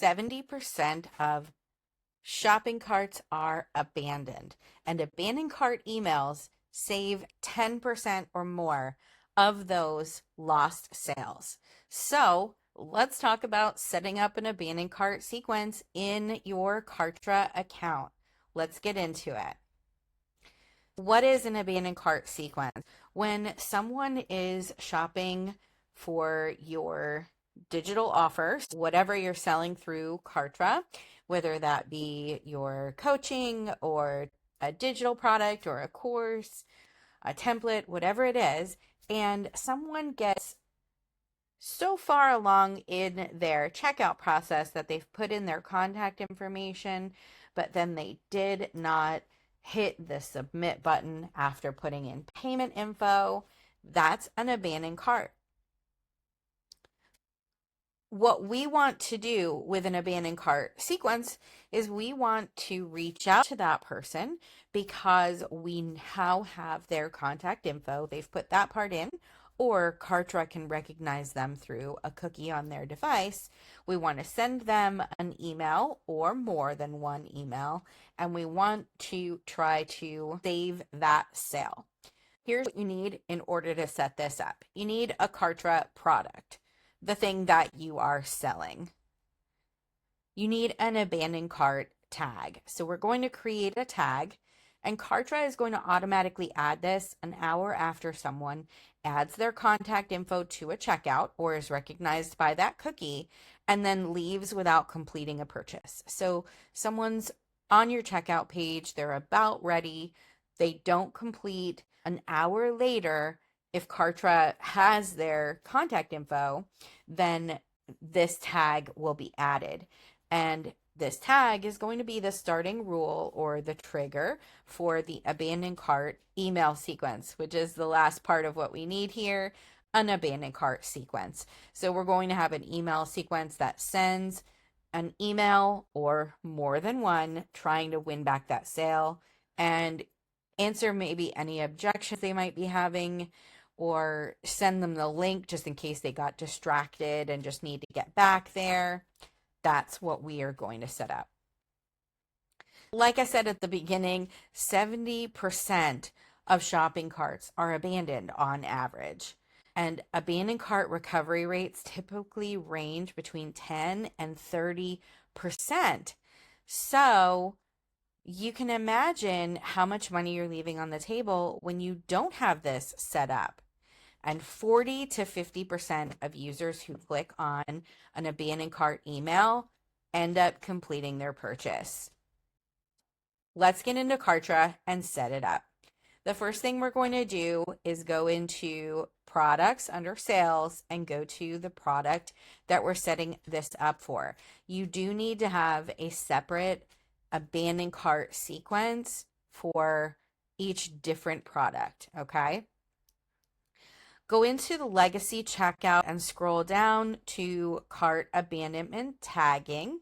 70% of shopping carts are abandoned, and abandoned cart emails save 10% or more of those lost sales. So let's talk about setting up an abandoned cart sequence in your Kartra account. Let's get into it. What is an abandoned cart sequence? When someone is shopping for your digital offers, whatever you're selling through Kartra, whether that be your coaching or a digital product or a course, a template, whatever it is, and someone gets so far along in their checkout process that they've put in their contact information, but then they did not hit the submit button after putting in payment info, that's an abandoned cart. What we want to do with an abandoned cart sequence is we want to reach out to that person because we now have their contact info. They've put that part in, or Kartra can recognize them through a cookie on their device. We want to send them an email or more than one email, and we want to try to save that sale. Here's what you need in order to set this up. You need a Kartra product, the thing that you are selling. You need an abandoned cart tag. So we're going to create a tag, and Kartra is going to automatically add this an hour after someone adds their contact info to a checkout or is recognized by that cookie and then leaves without completing a purchase. So someone's on your checkout page, they're about ready, they don't complete. An hour later, if Kartra has their contact info, then this tag will be added. And this tag is going to be the starting rule or the trigger for the abandoned cart email sequence, which is the last part of what we need here, an abandoned cart sequence. So we're going to have an email sequence that sends an email or more than one trying to win back that sale and answer maybe any objections they might be having, or send them the link just in case they got distracted and just need to get back there. That's what we are going to set up. Like I said at the beginning, 70% of shopping carts are abandoned on average. And abandoned cart recovery rates typically range between 10 and 30%. So you can imagine how much money you're leaving on the table when you don't have this set up. And 40 to 50% of users who click on an abandoned cart email end up completing their purchase. Let's get into Kartra and set it up. The first thing we're going to do is go into products under sales and go to the product that we're setting this up for. You do need to have a separate abandoned cart sequence for each different product, okay? Go into the legacy checkout and scroll down to cart abandonment tagging.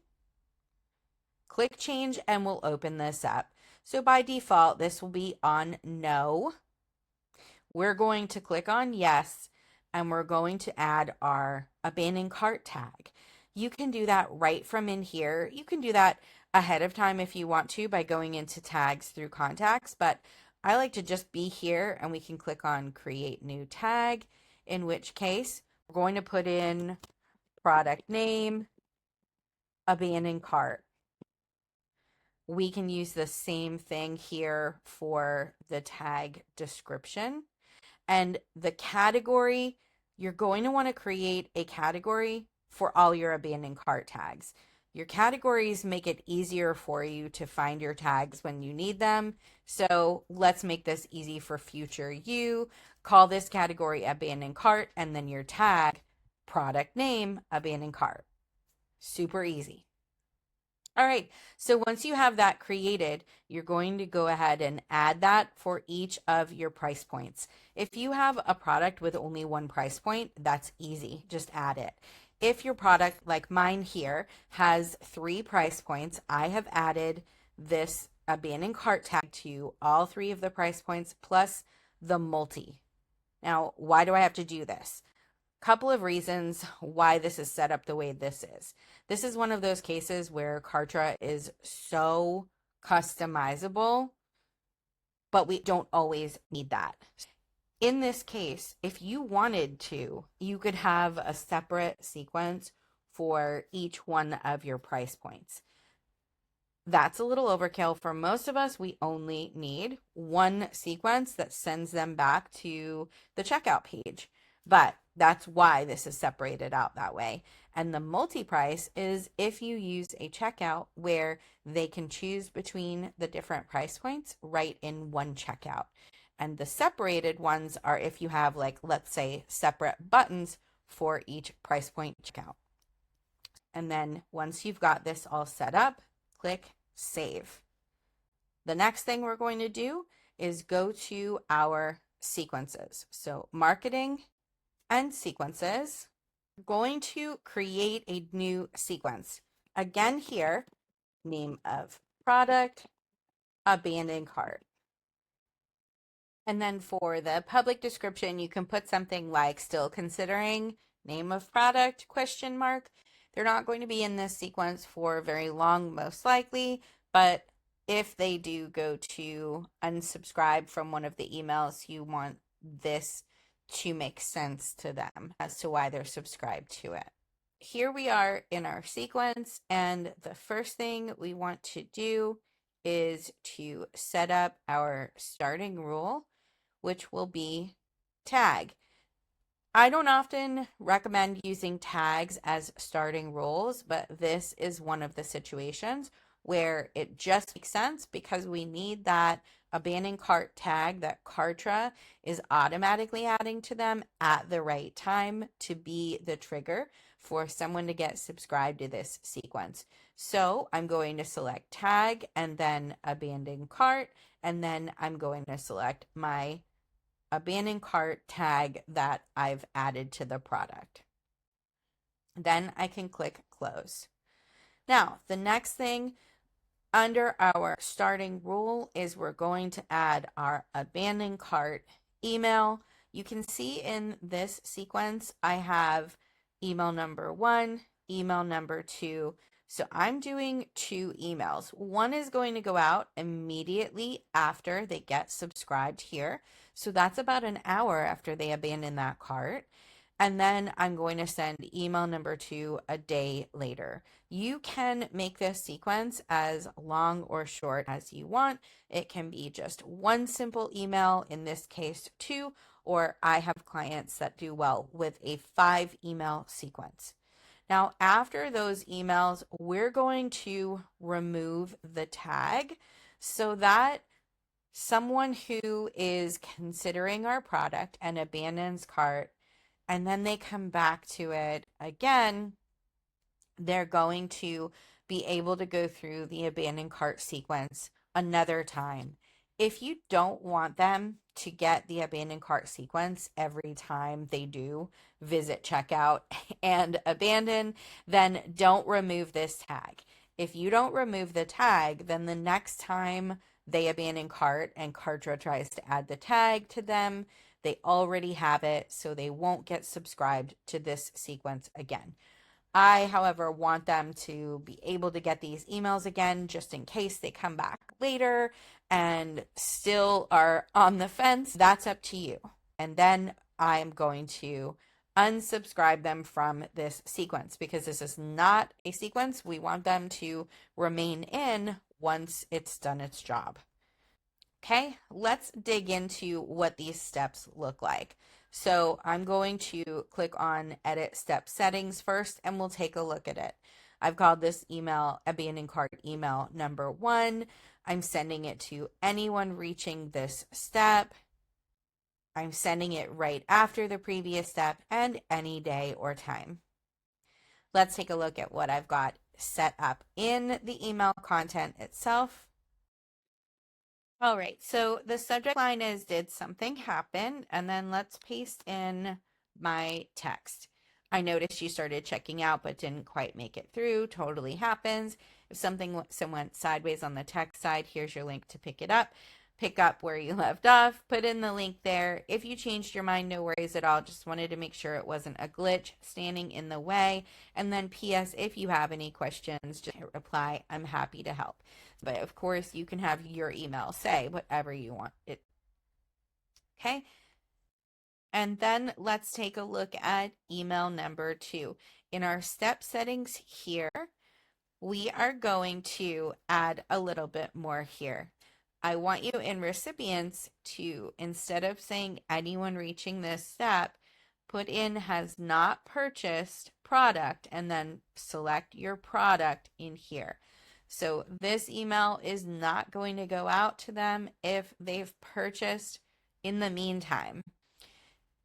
Click change and we'll open this up. So by default, this will be on no. We're going to click on yes, and we're going to add our abandoned cart tag. You can do that right from in here. You can do that ahead of time if you want to by going into tags through contacts, but I like to just be here and we can click on create new tag, in which case we're going to put in product name, abandoned cart. We can use the same thing here for the tag description. And the category, you're going to want to create a category for all your abandoned cart tags. Your categories make it easier for you to find your tags when you need them. So let's make this easy for future you. Call this category abandoned cart and then your tag, product name, abandoned cart. Super easy. All right, so once you have that created, you're going to go ahead and add that for each of your price points. If you have a product with only one price point, that's easy. Just add it. If your product, like mine here, has 3 price points, I have added this abandoned cart tag to all 3 of the price points plus the multi. Now, why do I have to do this? Couple of reasons why this is set up the way this is. This is one of those cases where Kartra is so customizable, but we don't always need that. In this case, if you wanted to, you could have a separate sequence for each one of your price points. That's a little overkill. For most of us, we only need one sequence that sends them back to the checkout page. But that's why this is separated out that way. And the multi-price is if you use a checkout where they can choose between the different price points right in one checkout. And the separated ones are if you have, like, let's say, separate buttons for each price point checkout. And then once you've got this all set up, click save. The next thing we're going to do is go to our sequences. So marketing and sequences. We're going to create a new sequence. Again here, name of product, abandoned cart. And then for the public description, you can put something like still considering, name of product, question mark. They're not going to be in this sequence for very long, most likely, but if they do go to unsubscribe from one of the emails, you want this to make sense to them as to why they're subscribed to it. Here we are in our sequence, and the first thing we want to do is to set up our starting rule, which will be tag. I don't often recommend using tags as starting rules, but this is one of the situations where it just makes sense because we need that abandoned cart tag that Kartra is automatically adding to them at the right time to be the trigger for someone to get subscribed to this sequence. So I'm going to select tag and then abandoned cart, and then I'm going to select my abandoned cart tag that I've added to the product. Then I can click close. Now, the next thing under our starting rule is we're going to add our abandoned cart email. You can see in this sequence, I have email number 1, email number 2. So I'm doing 2 emails. One is going to go out immediately after they get subscribed here. So that's about an hour after they abandon that cart. And then I'm going to send email number 2 a day later. You can make this sequence as long or short as you want. It can be just one simple email, in this case 2, or I have clients that do well with a 5 email sequence. Now, after those emails, we're going to remove the tag so that someone who is considering our product and abandons cart, and then they come back to it again, they're going to be able to go through the abandoned cart sequence another time. If you don't want them to get the abandoned cart sequence every time they do visit checkout and abandon, then don't remove this tag. If you don't remove the tag, then the next time they abandon cart and Kartra tries to add the tag to them, they already have it, so they won't get subscribed to this sequence again. I, however, want them to be able to get these emails again just in case they come back later and still are on the fence. That's up to you. And then I'm going to unsubscribe them from this sequence because this is not a sequence we want them to remain in once it's done its job. Okay, let's dig into what these steps look like. So I'm going to click on edit step settings first, and we'll take a look at it. I've called this email abandoned cart email number 1. I'm sending it to anyone reaching this step. I'm sending it right after the previous step and any day or time. Let's take a look at what I've got set up in the email content itself. All right, so the subject line is did something happen? And then let's paste in my text. I noticed you started checking out but didn't quite make it through. Totally happens. If something went sideways on the text side, here's your link to pick it up. pick up where you left off, put in the link there. If you changed your mind, no worries at all. Just wanted to make sure it wasn't a glitch standing in the way. And then PS, if you have any questions, just reply. I'm happy to help. But of course, you can have your email say whatever you want it. Okay. And then let's take a look at email number 2. In our step settings here, we are going to add a little bit more here. I want you in recipients to, instead of saying anyone reaching this step, put in has not purchased product and then select your product in here. So this email is not going to go out to them if they've purchased in the meantime.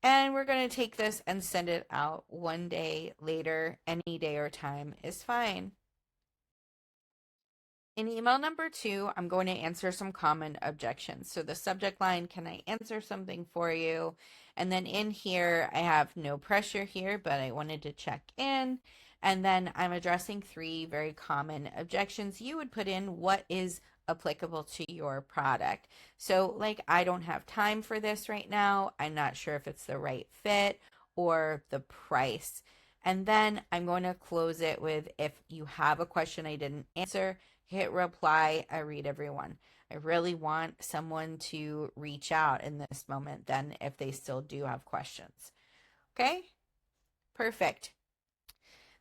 And we're going to take this and send it out one day later. Any day or time is fine. In email number 2, I'm going to answer some common objections. So the subject line, can I answer something for you? And then in here, I have no pressure here, but I wanted to check in. And then I'm addressing 3 very common objections. You would put in what is applicable to your product. So like, I don't have time for this right now. I'm not sure if it's the right fit or the price. And then I'm going to close it with, if you have a question I didn't answer, hit reply. I read everyone. I really want someone to reach out in this moment then if they still do have questions. Okay, perfect.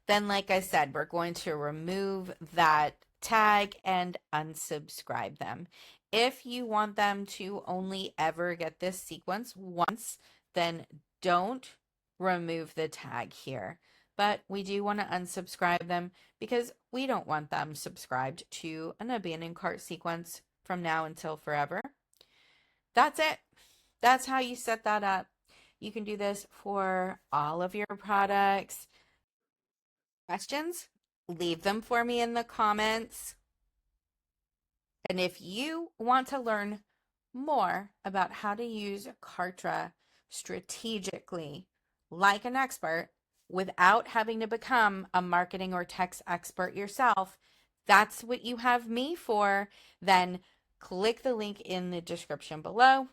Then, like I said, we're going to remove that tag and unsubscribe them. If you want them to only ever get this sequence once, then don't remove the tag here. But we do want to unsubscribe them because we don't want them subscribed to an abandoned cart sequence from now until forever. That's it. That's how you set that up. You can do this for all of your products. Questions? Leave them for me in the comments. And if you want to learn more about how to use Kartra strategically, like an expert, without having to become a marketing or text expert yourself, that's what you have me for. Then click the link in the description below.